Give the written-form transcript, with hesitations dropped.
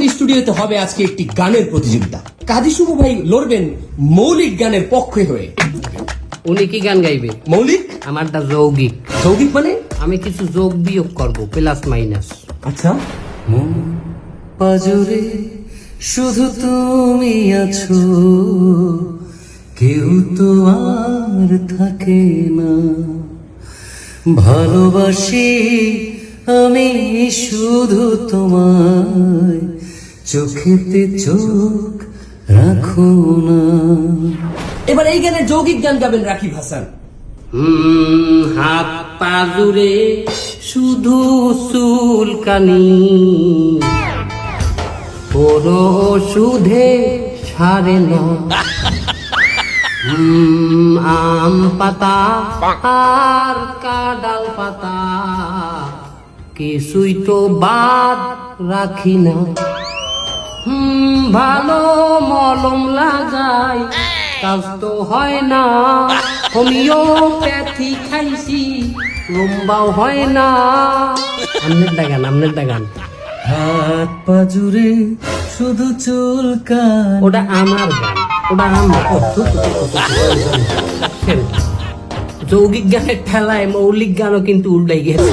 আমাদের স্টুডিওতে হবে আজকে একটি গানের প্রতিযোগিতা। কাজী শুভ ভাই লড়বেন মৌলিক গানের পক্ষে হয়ে। উনি কি গান গাইবে? মৌলিক? আমারটা যৌগিক। যৌগিক মানে? আমি কিছু যোগ বিয়োগ করব, প্লাস মাইনাস। আচ্ছা। পাজরে শুধু তুমি আছো, কেউ তো আর থাকে না। ভালোবাসি আমি শুধু তোমায়, চোখেতে চোখ রাখো না। এবার এই গানের যৌগিক গান গাবেন রাকিব হাসান। হাত পা জুড়ে শুধু চুলকানি, কোনো সুধে সারে না। আম পাতা আর কাডাল পাতা কিছুই তো বাদ রাখি না। ভালো মলম লাগাই কাজ তো হয় না, হোমিওপ্যাথি খাইছি লম্বাও হয় না। আমনের দাগান হাত পা জুড়ে শুধু চুলকানি। ওটা আমার গান, ওটা আমার। যৌগিক গানের ঠেলায় মৌলিক গানও কিন্তু উল্টাই গেছে।